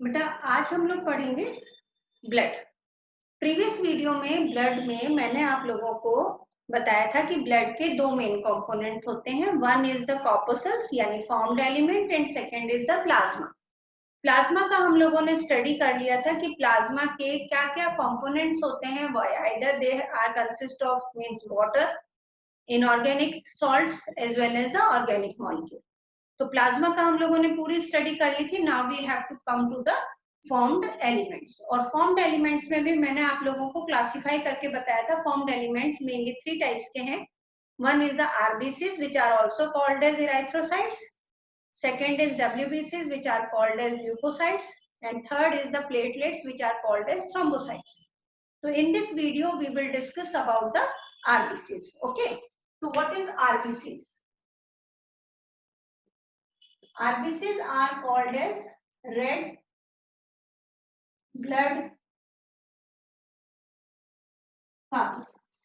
बेटा आज हम लोग पढ़ेंगे ब्लड। प्रीवियस वीडियो में ब्लड में मैंने आप लोगों को बताया था कि ब्लड के दो मेन कंपोनेंट होते हैं। वन इज द कॉर्पसल्स यानी formed element and second is the plasma. Plasma का हम लोगों ने स्टडी कर लिया था कि प्लाज्मा के क्या क्या कंपोनेंट्स होते हैं। Either they are consist of means water, inorganic salts as well as the organic molecule. तो प्लाज्मा का हम लोगों ने पूरी स्टडी कर ली थी। Now we have to come to the formed elements. और फॉर्म्ड एलिमेंट्स में भी मैंने आप लोगों को क्लासिफाई करके बताया था। Formed elements mainly three types के हैं। One is the RBCs which are also called as erythrocytes, second is डब्ल्यूबीसीज which are called as leucocytes, and third is the platelets which are called as thrombocytes. तो in this video we will discuss about the RBCs. Okay, तो what is RBCs? RBCs are called as red blood corpuscles.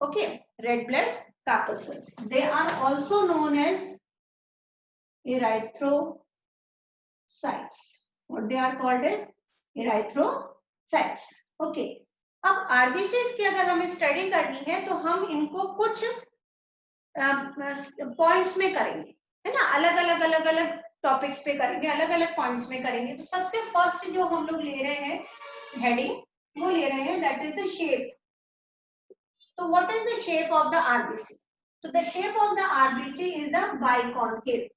Okay, red blood corpuscles. They are also known as erythrocytes. What they are called as erythrocytes. Okay. अब RBCs की अगर हमें study करनी है तो हम इनको कुछ पॉइंट्स में करेंगे, है ना। अलग अलग टॉपिक्स पे करेंगे, अलग अलग पॉइंट्स में करेंगे। तो सबसे फर्स्ट जो हम लोग ले रहे हैं हेडिंग, वो ले रहे हैं दैट इज द शेप। तो what is the shape of the RBC? तो the shape of the RBC is the biconcave.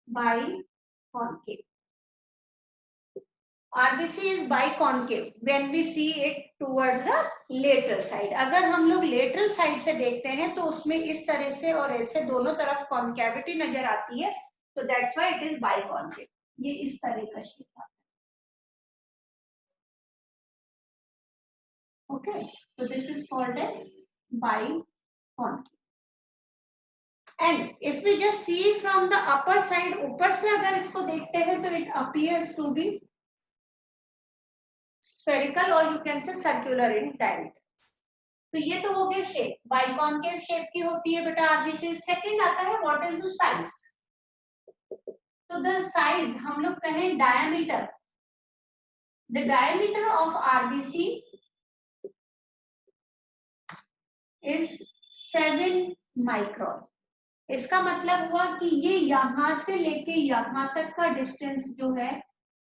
Biconcave RBC is biconcave when we see it towards the lateral side. अगर हम लोग lateral side से देखते हैं तो उसमें इस तरह से और ऐसे दोनों तरफ कॉन्केविटी नजर आती है, तो that's why it is biconcave. ये इस तरह का शेप आता है। Okay, so this is called as biconcave. And if we just see from the upper side, ऊपर से अगर इसको देखते हैं तो it appears to be spherical or you can say circular in diameter. तो ये तो हो गया शेप, बाइकॉन्केव शेप की होती है बेटा आरबीसी। सेकंड आता है व्हाट इज द साइज। तो द साइज हम लोग कहें diameter, the diameter of RBC is 7 micron. इसका मतलब हुआ कि ये यहां से लेके यहां तक का डिस्टेंस जो है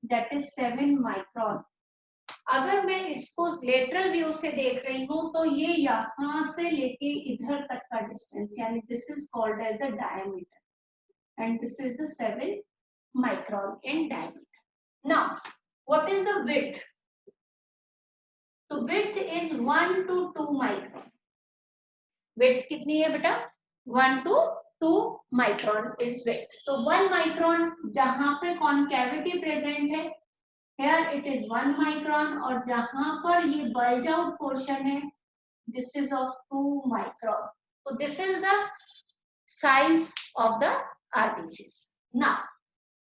दैट इज 7 माइक्रोन। अगर मैं इसको लेटरल व्यू से देख रही हूं तो ये यहां से लेके इधर तक का डिस्टेंस, यानी this is called as the diameter and this is the 7 micron in diameter. Now what is the width? तो width is 1 to 2 micron. Width कितनी है बेटा? 1 to 2 माइक्रोन इज विड्थ। तो 1 माइक्रोन जहां पे कॉन्केविटी प्रेजेंट है, here it is 1 micron, और जहां पर ये bulge out portion है this is of 2 micron. So this is the size of the RBCs. Now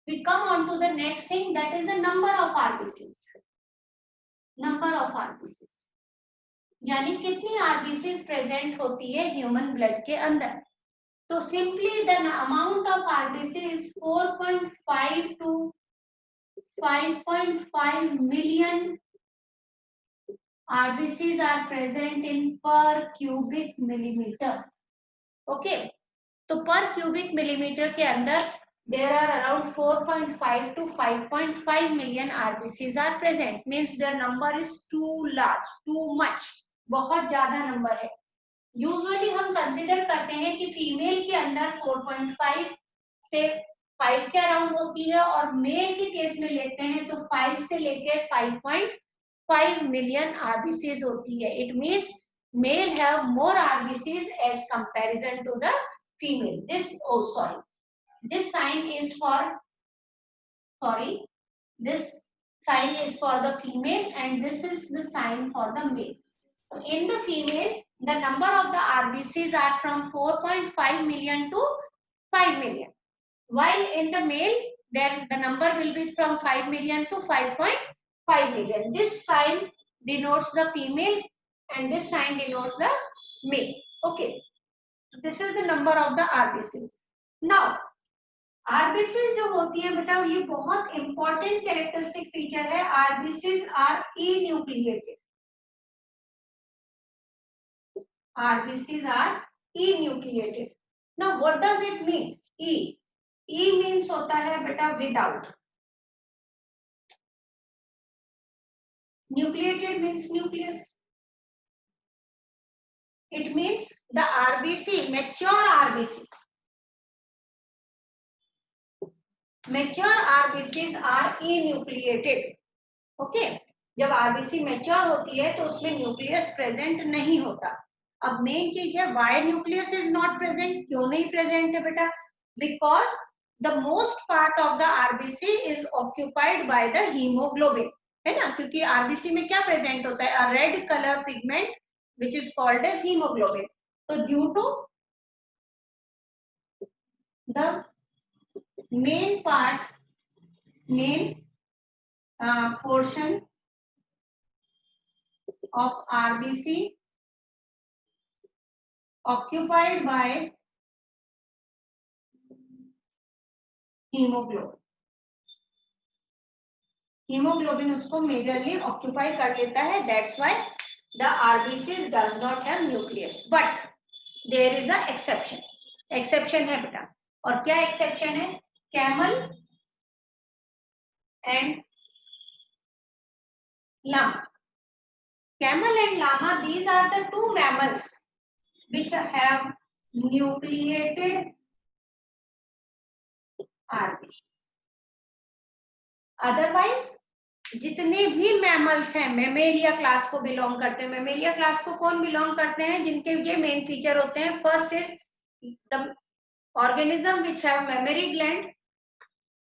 we come on to the next thing, that is the number of RBCs. Number of RBCs यानी कितनी RBCs present होती है human blood के अंदर। तो simply the amount of RBC is 4.5 to 5.5 million RBCs are present in per cubic millimeter. Okay, तो per cubic millimeter के अंदर there are around 4.5 to 5.5 million RBCs are present. Means their number is too large, too much. बहुत ज्यादा number है। Usually हम consider करते हैं कि फीमेल के अंदर 4.5 से 5 के अराउंड होती है, और मेल के केस में लेते हैं तो 5 से लेके 5.5 मिलियन आरबीसीज होती है। It means male have more RBCs as comparison to the female. This this sign is for the female and this is the sign for the male. In the female, the number of the RBCs are from 4.5 million to 5 million. While in the male, then the number will be from 5 million to 5.5 million. This sign denotes the female and this sign denotes the male. Okay. So this is the number of the RBCs. Now, RBCs जो होती है बेटा ये बहुत important characteristic feature है, RBCs are enucleated, RBCs are enucleated. Now what does it mean? E means होता है बेटा without, nucleated means nucleus, it means the RBC, mature RBC, mature RBCs are enucleated. Okay, जब RBC mature होती है तो उसमें nucleus present नहीं होता। अब मेन चीज है why nucleus is not present, क्यों नहीं प्रेजेंट है बेटा? Because the most part of the RBC is occupied by the haemoglobin, है ना, क्योंकि आरबीसी में क्या प्रेजेंट होता है? A red colour pigment which is called as haemoglobin. तो due to the main part, main portion of RBC occupied by hemoglobin, hemoglobin उसको majorly occupy कर लेता है, that's why the RBCs does not have nucleus, but there is a exception, exception है बेटा। और क्या exception है? Camel and llama, camel and llama, these are the two mammals which have nucleated RBC. Otherwise जितने भी mammals हैं Mammalia class को belong करते हैं। मेमेलिया क्लास को कौन बिलोंग करते हैं? जिनके ये मेन फीचर होते हैं, first is the organism which have memory gland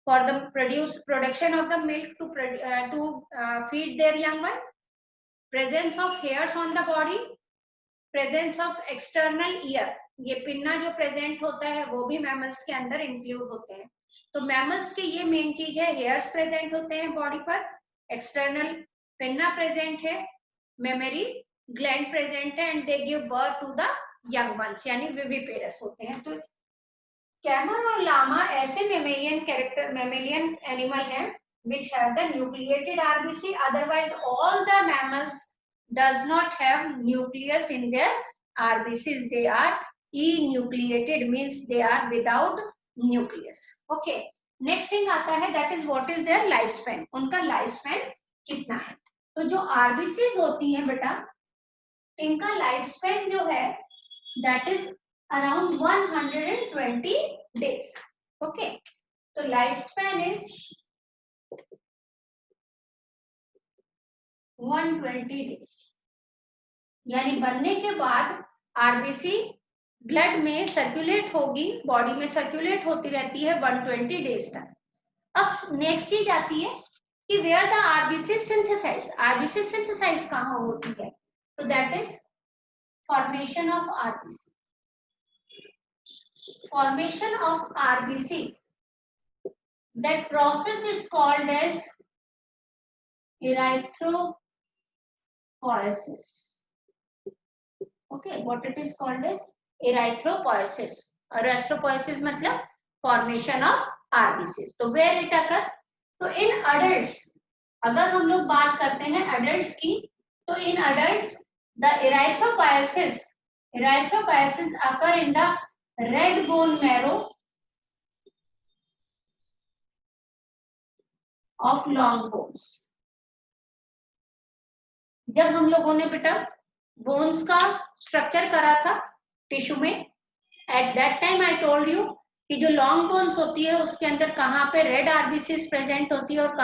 for the production of the milk to feed their young one, presence of hairs on the body, presence of external ear, ये pinna जो present होता है वो भी mammals के अंदर include होते हैं। तो मैमल्स के ये मेन चीज है, हेयर्स प्रेजेंट होते हैं बॉडी पर, एक्सटर्नल पिन्ना प्रेजेंट है, मेमोरी ग्लैंड प्रेजेंट है, and they give birth to the young ones, यानी विविपेरस होते हैं। तो कैमल और लामा ऐसे मेमेलियन एनिमल हैं which have the nucleated RBC, otherwise all the mammals does not have nucleus in their RBCs, they are enucleated, means they are without nucleus. Okay, next thing आता है, that is what is their lifespan, उनका lifespan कितना है? तो जो RBCs होती हैं बेटा, इनका lifespan जो है that is around 120 days. Okay, so lifespan is 120 days, यानी बनने के बाद आरबीसी ब्लड में सर्कुलेट होगी, बॉडी में सर्कुलेट होती रहती है 120 डेज तक। अब नेक्स्ट चीज आती है कि where the RBC synthesize, RBC synthesize कहाँ होती है? तो that is formation of RBC, formation of RBC, that process is called as erythropoiesis. Okay, what it is called as erythropoiesis. Erythropoiesis मतलब formation of RBCs. तो where it occur? तो in adults, अगर हम लोग बात करते हैं adults की, तो in adults the erythropoiesis occur in the red bone marrow of long bones. जब हम लोगों ने बेटा बोन्स का स्ट्रक्चर करा था टिश्यू में, at that time I told you कि जो लॉन्ग बोन्स होती है उसके अंदर कहाँ पे रेड आरबीसीज प्रेजेंट होती है और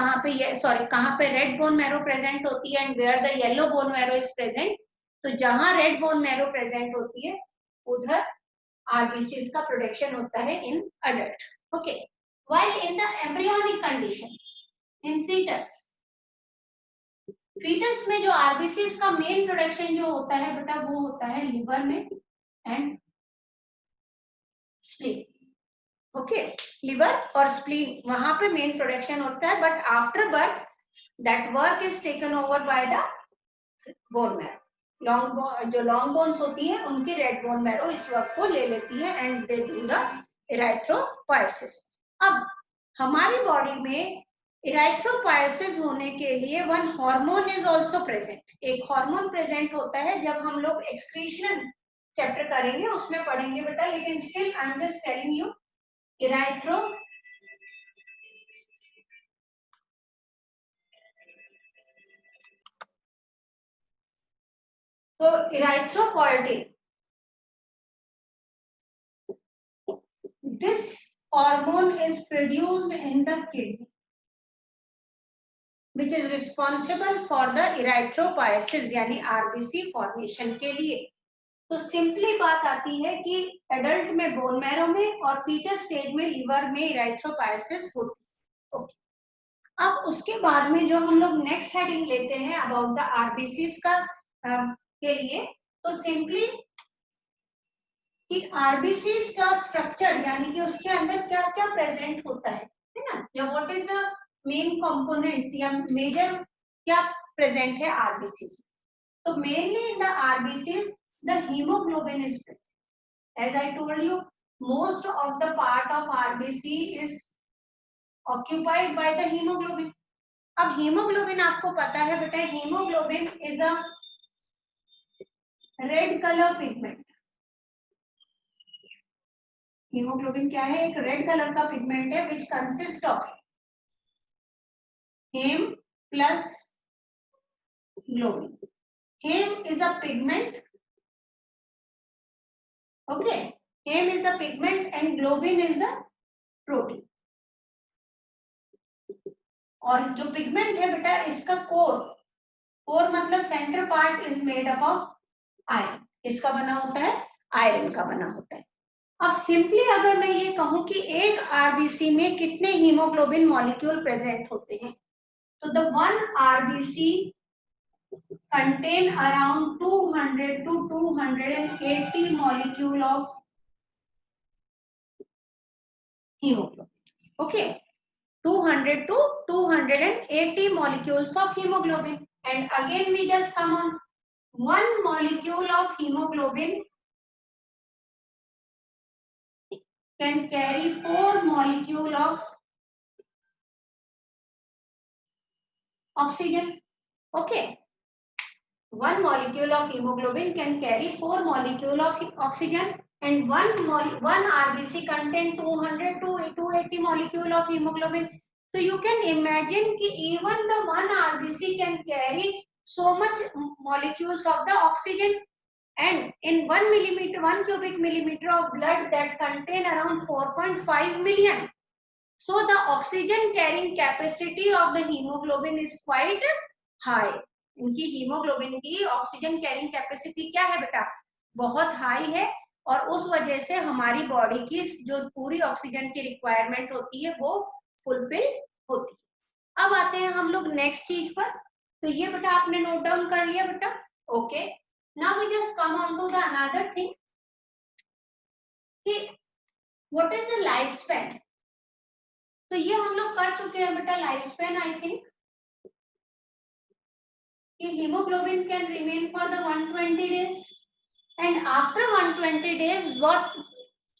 कहाँ पे रेड बोन मैरो प्रेजेंट होती है, and where the yellow bone marrow is present. तो जहां रेड बोन मैरो प्रेजेंट होती है उधर RBCs का प्रोडक्शन होता है in adult. Okay, while in the embryonic condition, in fetus में जो RBCs का मेन प्रोडक्शन जो होता है बेटा वो होता है लिवर में एंड स्प्लीन। ओके, लिवर और स्प्लीन वहां पे मेन प्रोडक्शन होता है, but after birth that work is taken over by the bone marrow. जो लॉन्ग बोन्स होती है उनकी रेड बोन मैरो इस वर्क को ले लेती है and they do the erythropoiesis। अब हमारी बॉडी में इराइथ्रोपायोसिस होने के लिए one hormone is also present, एक हार्मोन प्रेजेंट होता है, जब हम लोग एक्सक्रीशन चैप्टर करेंगे उसमें पढ़ेंगे बेटा, लेकिन still I am just telling you erythropoietin, this hormone is produced in the kidney which is responsible for the erythropoiesis यानी आरबीसी फॉर्मेशन के लिए। तो सिंपली बात आती है कि एडल्ट में बोन मैरो में और फीटस स्टेज में लीवर में इराइथ्रोपायोसिस होती है। ओके, अब उसके बाद में जो हम लोग नेक्स्ट हेडिंग लेते हैं अबाउट द आरबीसीज का के लिए, तो सिंपली कि आरबीसीज का स्ट्रक्चर यानी कि उसके अंदर क्या क्या प्रेजेंट होता है ना, या what is the main components या मेजर क्या प्रेजेंट है आरबीसीज। तो mainly in the RBCs the haemoglobin is present, as I told you most of the part of RBC is occupied by the haemoglobin. अब haemoglobin आपको पता है बेटा, haemoglobin is a red colour pigment. Haemoglobin क्या है? एक red colour का pigment है which consist of haem plus globin. Haem is a pigment, okay, haem is a pigment and globin is the protein. और जो पिगमेंट है बेटा, इसका कोर, कोर मतलब centre part is made up of iron. इसका बना होता है, आयरन का बना होता है। अब सिंपली अगर मैं ये कहूं कि एक आरबीसी में कितने हीमोग्लोबिन मॉलिक्यूल प्रेजेंट होते हैं, तो the one RBC contain around 200 to 280 molecule of hemoglobin. Okay, 200 to 280 molecules of hemoglobin. And again we just come on, one molecule of hemoglobin can carry 4 molecule of oxygen. Okay, one molecule of hemoglobin can carry 4 molecule of oxygen, and one RBC contain 200 to 280 molecule of hemoglobin. So you can imagine कि even the one RBC can carry so much molecules of the oxygen, and in 1 millimeter, 1 cubic millimeter of blood that contain around 4.5 million. So the oxygen carrying capacity of the hemoglobin is quite high. इनकी haemoglobin की oxygen carrying capacity क्या है बेटा? बहुत high है, और उस वजह से हमारी बॉडी की जो पूरी ऑक्सीजन की रिक्वायरमेंट होती है वो फुलफिल होती है। अब आते हैं हम लोग नेक्स्ट चीज पर। तो ये बेटा आपने नोट डाउन कर लिया बेटा, okay. Now we just come on to the another thing कि what is the life span. तो ये हम लोग कर चुके हैं बेटा, life span I think hemoglobin can remain for the 120 days, and after 120 days what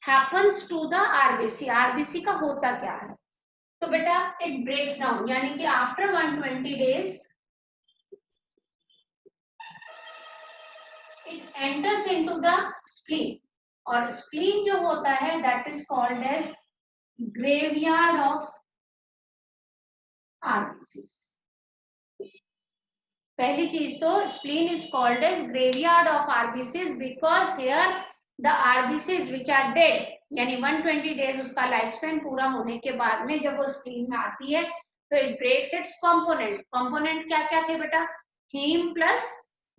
happens to the RBC? RBC का होता क्या है? तो बेटा it breaks down, यानी कि after 120 days it enters into the spleen, और spleen जो होता है that is called as graveyard of RBCs। पहली चीज तो spleen is called as graveyard of RBCs because here the RBCs which are dead, यानी 120 डेज उसका लाइफ स्पैन पूरा होने के बाद में जब वो स्प्लीन में आती है तो it breaks its component. Component क्या क्या थे बेटा? Heme plus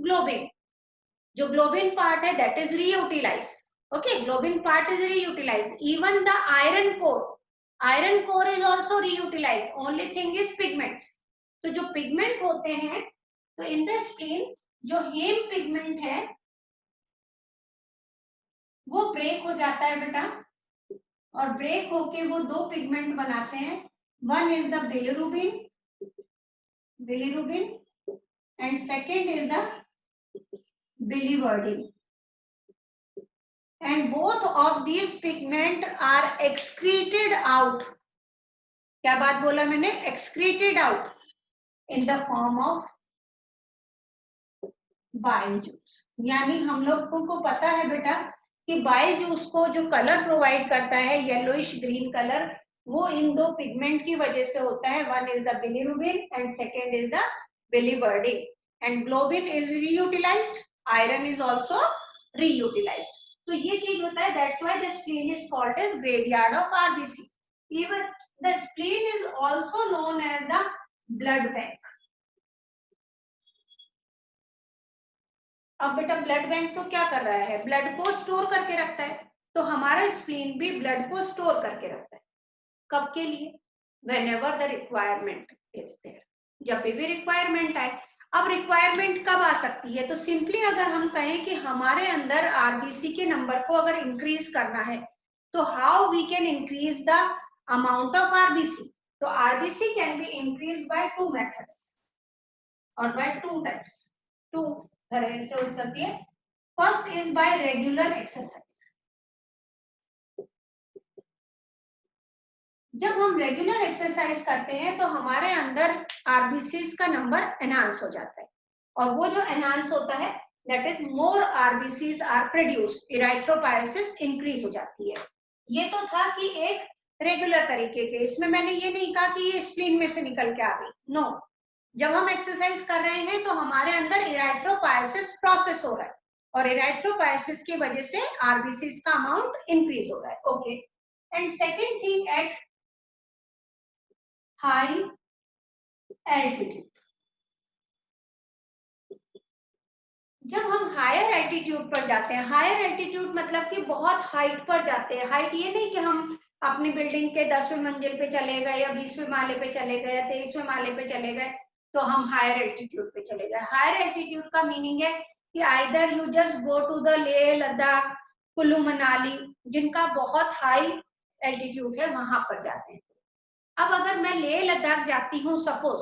globin. जो ग्लोबिन पार्ट है that is reutilise, okay, globin part is reutilise. Even the iron core is also reutilise, only thing is pigments. तो जो पिगमेंट होते हैं, तो इन द स्प्लीन जो हेम पिगमेंट है वो ब्रेक हो जाता है बेटा, और ब्रेक होके वो दो पिगमेंट बनाते हैं। One is the bilirubin and second is the बिलिवर्डिन, and both of these pigment are excreted out क्या बात बोला मैंने? Excreted out in the form of bile juice. यानी हम लोगों को पता है बेटा कि बाइल जूस को जो कलर प्रोवाइड करता है येलोइश ग्रीन कलर, वो इन दो पिगमेंट की वजह से होता है। One is the bilirubin and second is the biliverdin. And globin is reutilised, iron is also reutilised. तो ये चीज होता है, that's why the spleen is called as graveyard of RBC. Even the spleen is also known as the blood bank. अब बेटा blood bank तो क्या कर रहा है? ब्लड को स्टोर करके रखता है। तो हमारा स्प्लीन भी ब्लड को स्टोर करके रखता है। कब के लिए? whenever the requirement is there, जब भी रिक्वायरमेंट आए। अब रिक्वायरमेंट कब आ सकती है? तो सिंपली अगर हम कहें कि हमारे अंदर आरबीसी के नंबर को अगर इंक्रीज करना है, तो how we can increase the amount of RBC? तो RBC can be increase by two methods और बाय टू टाइप्स। टू तरह से हो सकती है। First is by regular exercise. जब हम रेगुलर एक्सरसाइज करते हैं तो हमारे अंदर आरबीसीज का नंबर एनहांस हो जाता है, और वो जो एनहांस होता है that is more RBCs are produced, erythropoiesis increase हो जाती है। ये तो था कि एक रेगुलर तरीके के, इसमें मैंने ये नहीं कहा कि ये स्प्लीन में से निकल के आ गई, नो। जब हम एक्सरसाइज कर रहे हैं तो हमारे अंदर इराइथ्रोपायसिस प्रोसेस हो रहा है, और इराइथ्रोपायसिस की वजह से आरबीसीज का अमाउंट इंक्रीज हो रहा है। Okay. And second thing, at high altitude. जब हम हायर एल्टीट्यूड पर जाते हैं, हायर एल्टीट्यूड मतलब कि बहुत हाइट पर जाते हैं। हाइट ये नहीं कि हम अपनी बिल्डिंग के 10वें मंजिल पे चले गए या 20वें माले पे चले गए या 23वें माले पे चले गए तो हम हायर एल्टीट्यूड पे चले गए। हायर एल्टीट्यूड का मीनिंग है कि either you just go to the Leh Ladakh, Kullu Manali, जिनका बहुत हाई एल्टीट्यूड है, वहां पर जाते हैं। अब अगर मैं लेह लद्दाख जाती हूँ सपोज,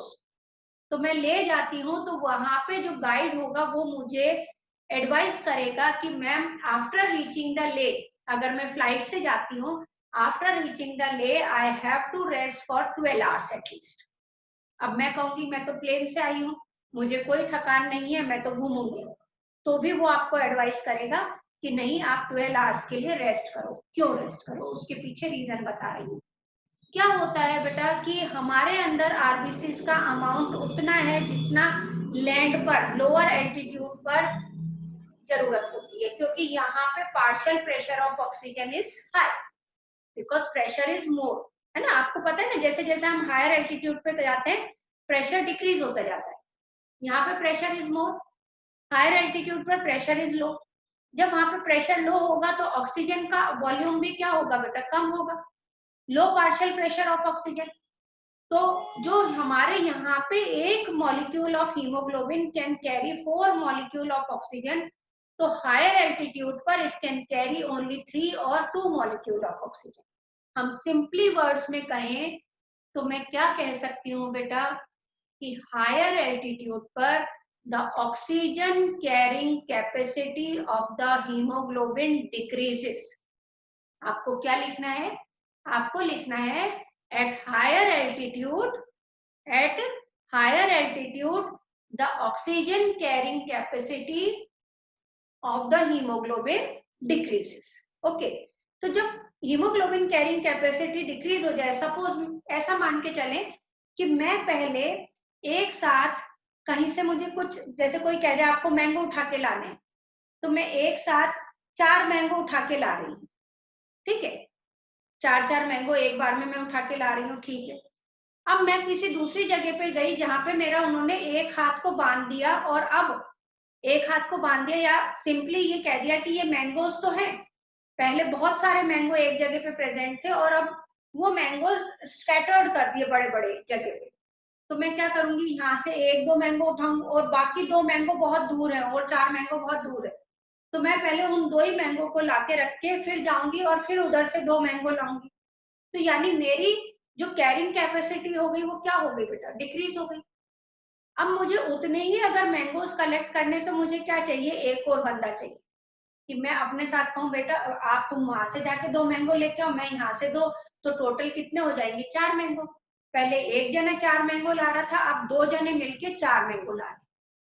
तो मैं ले जाती हूँ, तो वहां पे जो गाइड होगा वो मुझे एडवाइस करेगा कि मैम आफ्टर रीचिंग द ले, अगर मैं फ्लाइट से जाती हूँ, after reaching the Leh I have to rest for 12 hours at least. अब मैं कहूंगी मैं तो प्लेन से आई हूँ, मुझे कोई थकान नहीं है, मैं तो घूमूंगी, तो भी वो आपको एडवाइस करेगा कि नहीं, आप 12 आवर्स के लिए रेस्ट करो। क्यों रेस्ट करो? उसके पीछे रीजन बता रही हूँ। क्या होता है बेटा कि हमारे अंदर आरबीसीज का अमाउंट उतना है जितना लैंड पर, लोअर एल्टीट्यूड पर जरूरत होती है, क्योंकि यहाँ पे partial pressure of oxygen is high because pressure is मोर, है ना। आपको पता है ना, जैसे जैसे हम हायर एल्टीट्यूड पे जाते हैं प्रेशर डिक्रीज होता जाता है। यहाँ पे pressure is more, higher altitude पर प्रेशर इज लो। जब वहां पे प्रेशर लो होगा तो ऑक्सीजन का वॉल्यूम भी क्या होगा बेटा? कम होगा। लो पार्शियल प्रेशर ऑफ ऑक्सीजन, तो जो हमारे यहाँ पे एक molecule of haemoglobin can carry 4 molecule of oxygen, तो हायर एल्टीट्यूड पर इट कैन कैरी ओनली 3 और 2 मॉलिक्यूल ऑफ ऑक्सीजन। हम सिंपली वर्ड्स में कहें तो मैं क्या कह सकती हूँ बेटा कि हायर एल्टीट्यूड पर the oxygen carrying capacity of the haemoglobin decreases. आपको क्या लिखना है? आपको लिखना है at higher altitude, at higher altitude the oxygen carrying capacity of the hemoglobin decreases. okay, तो जब हीमोग्लोबिन कैरिंग कैपेसिटी डिक्रीज हो जाए, सपोज ऐसा मान के चलें कि मैं पहले एक साथ कहीं से मुझे कुछ, जैसे कोई कह रहा है आपको मैंगो उठा के लाने हैं, तो मैं एक साथ 4 मैंगो उठा के ला रही हूँ, ठीक है, 4 मैंगो एक बार में मैं उठा के ला रही हूँ, ठीक है। अब मैं किसी दूसरी जगह पे गई जहां पे मेरा उन्होंने एक हाथ को बांध दिया, और अब एक हाथ को बांध दिया या सिंपली ये कह दिया कि ये मैंगोज तो हैं, पहले बहुत सारे मैंगो एक जगह पे प्रेजेंट थे और अब वो मैंगोज स्कैटर्ड कर दिए बड़े बड़े जगह पे, तो मैं क्या करूंगी? यहाँ से 1-2 मैंगो उठाऊंगी और बाकी 2 मैंगो बहुत दूर है और 4 मैंगो बहुत दूर है, तो मैं पहले उन 2 ही मैंगो को लाके रख के फिर जाऊंगी और फिर उधर से 2 मैंगो लाऊंगी। तो यानी मेरी जो कैरिंग कैपेसिटी हो गई वो क्या हो गई बेटा? डिक्रीज हो गई। अब मुझे उतने ही अगर मैंगोज कलेक्ट करने, तो मुझे क्या चाहिए? एक और बंदा चाहिए कि मैं अपने साथ कहूँ बेटा आप तुम वहां से जाके 2 मैंगो लेके आओ, मैं यहाँ से 2, तो टोटल कितने हो जाएंगे? 4 मैंगो। पहले एक जने 4 मैंगो ला रहा था, अब 2 जने मिलके 4 मैंगो ला रहे।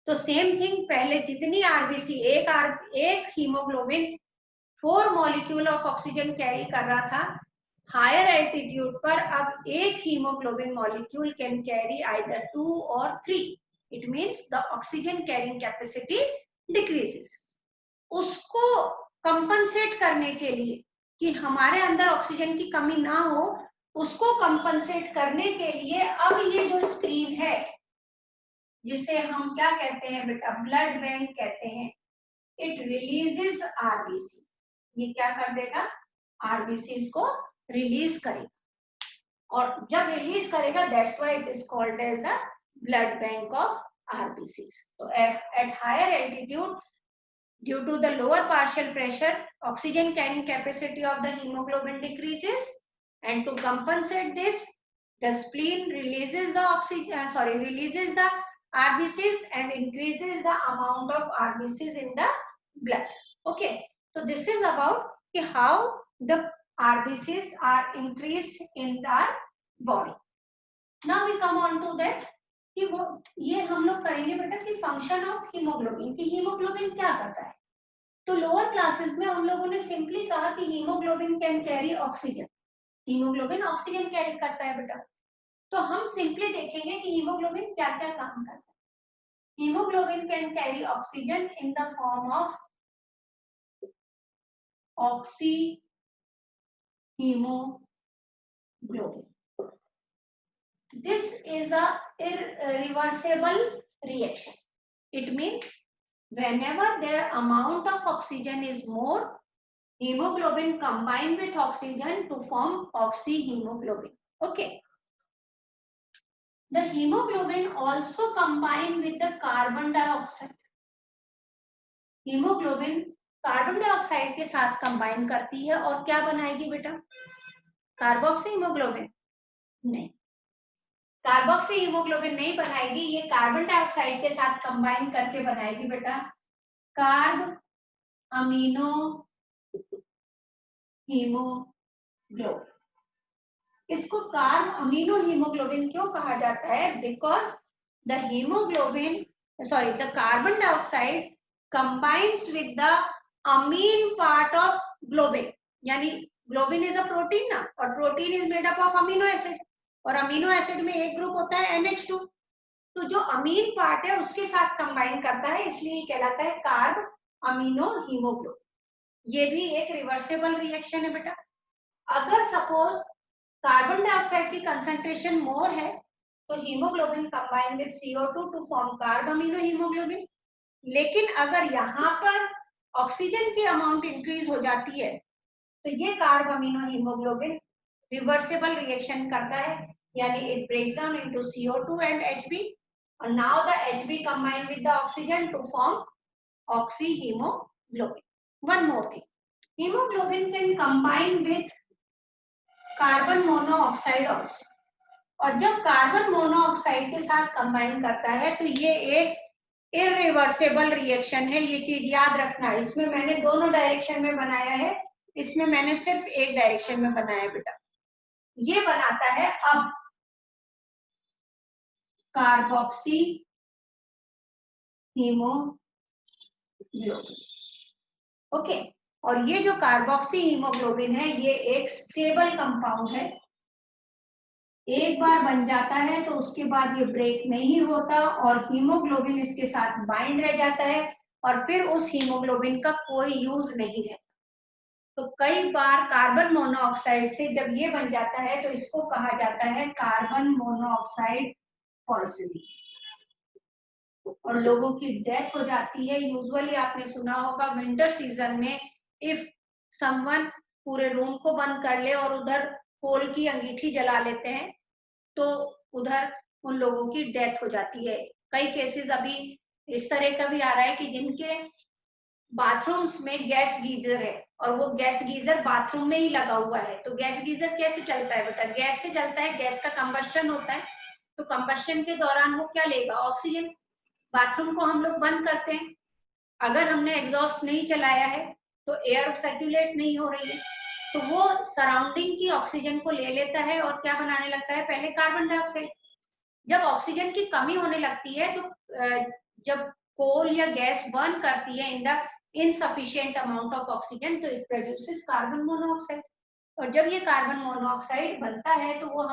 तो सेम थिंग, पहले जितनी आरबीसी एक haemoglobin 4 molecule of oxygen carry कर रहा था, हायर एल्टीट्यूड पर अब एक haemoglobin molecule can carry either 2 और 3. It means the oxygen carrying capacity decreases. उसको कंपनसेट करने के लिए कि हमारे अंदर ऑक्सीजन की कमी ना हो, उसको कंपनसेट करने के लिए अब ये जो स्प्लीन है, जिसे हम क्या कहते हैं बेटा, ब्लड बैंक कहते हैं, इट रिलीजेस आरबीसी. ये क्या कर देगा, आरबीसी को रिलीज करेगा, और जब रिलीज करेगा that's why it is called as the blood bank of RBC. तो at higher altitude, due to the lower partial pressure, oxygen carrying capacity of the hemoglobin decreases, and to compensate this, the spleen releases the releases the RBCs and increases the amount of RBCs in the blood. Okay, so this is about how the RBCs are increased in our body. Now we come on to that कि वो ये हम लोग करेंगे बेटा कि function of haemoglobin, कि haemoglobin क्या करता है. तो लोअर क्लासेस में हम लोगों ने सिंपली कहा कि haemoglobin can carry oxygen. Haemoglobin oxygen carry करता है बेटा. तो हम सिंपली देखेंगे कि हीमोग्लोबिन क्या क्या काम करता है. Haemoglobin can carry oxygen in the form of oxy haemoglobin. This is a irreversible reaction. It means whenever the amount of oxygen is more, hemoglobin combine with oxygen to form oxyhemoglobin. Okay. The hemoglobin also combine with the carbon dioxide. Hemoglobin carbon dioxide के साथ combine करती है और क्या बनाएगी बेटा, carboxy haemoglobin नहीं. Carboxy haemoglobin नहीं बनाएगी, ये कार्बन डाइऑक्साइड के साथ कंबाइन करके बनाएगी बेटा कार्ब अमीनो हीमोग्लोबिन. इसको कार्ब अमीनो हीमोग्लोबिन क्यों कहा जाता है, because the haemoglobin the carbon dioxide combines with the amine part of globin. यानी ग्लोबिन इज अ प्रोटीन ना, और protein is made up of amino acid, और अमीनो एसिड में एक ग्रुप होता है NH2. तो जो अमीन पार्ट है उसके साथ कंबाइन करता है, इसलिए कहलाता है कार्ब अमीनो हीमोग्लोबिन. ये भी एक रिवर्सेबल रिएक्शन है बेटा. अगर सपोज कार्बन डाइऑक्साइड की कंसंट्रेशन मोर है तो haemoglobin combine with CO2 to form carb amino haemoglobin. लेकिन अगर यहाँ पर ऑक्सीजन की अमाउंट इंक्रीज हो जाती है तो ये carb amino haemoglobin reversible reaction करता है, यानी it breaks down into CO2 and Hb, और now the Hb combine with the oxygen to form oxyhaemoglobin. One more thing, haemoglobin can combine with carbon monoxide also. और जब carbon monoxide के साथ combine करता है तो ये एक इररिवर्सेबल रिएक्शन है. ये चीज याद रखना. इसमें मैंने दोनों डायरेक्शन में बनाया है, इसमें मैंने सिर्फ एक डायरेक्शन में बनाया बेटा. ये बनाता है अब कार्बोक्सी हीमोग्लोबिन. ओके, और ये जो कार्बोक्सी हीमोग्लोबिन है ये एक स्टेबल कंपाउंड है. एक बार बन जाता है तो उसके बाद ये ब्रेक नहीं होता और हीमोग्लोबिन इसके साथ बाइंड रह जाता है, और फिर उस हीमोग्लोबिन का कोई यूज नहीं है. तो कई बार कार्बन मोनोऑक्साइड से जब ये बन जाता है तो इसको कहा जाता है कार्बन मोनोऑक्साइड पॉइजनिंग, और लोगों की डेथ हो जाती है. यूजुअली आपने सुना होगा विंटर सीजन में इफ समवन पूरे रूम को बंद कर ले और उधर कोल की अंगीठी जला लेते हैं तो उधर उन लोगों की डेथ हो जाती है. कई केसेस अभी इस तरह का भी आ रहा है कि जिनके बाथरूम्स में गैस गीजर है और वो गैस गीजर बाथरूम में ही लगा हुआ है. तो गैस गीजर कैसे चलता है बेटा, गैस से चलता है, गैस का कंबस्शन होता है. तो कंबस्शन के दौरान वो क्या लेगा, ऑक्सीजन. बाथरूम को हम लोग बंद करते हैं, अगर हमने एग्जॉस्ट नहीं चलाया है तो एयर सर्कुलेट नहीं हो रही है, तो वो सराउंडिंग की ऑक्सीजन को ले लेता है और क्या बनाने लगता है, पहले कार्बन डाइऑक्साइड। जब ऑक्सीजन की कमी होने लगती है तो जब कोल या गैस बर्न करती है in the insufficient amount of oxygen, तो इट प्रोड्यूसेस कार्बन मोनोऑक्साइड। और जब ये कार्बन मोनोऑक्साइड बनता है तो वो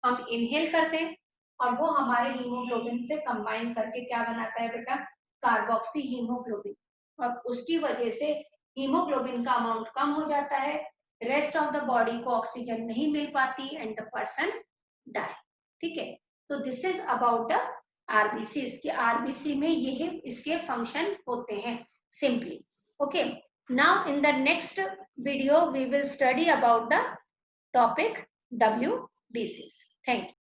हम इनहेल करते हैं और वो हमारे हीमोग्लोबिन से कंबाइन करके क्या बनाता है बेटा, कार्बोक्सी हीमोग्लोबिन। और उसकी वजह से हीमोग्लोबिन का अमाउंट कम हो जाता है, रेस्ट ऑफ द बॉडी को ऑक्सीजन नहीं मिल पाती एंड द पर्सन डाई। ठीक है, तो this is about the RBC. इसके आरबीसी में ये इसके फंक्शन होते हैं simply. Okay, now in the next video we will study about the topic WBCs. Thank you.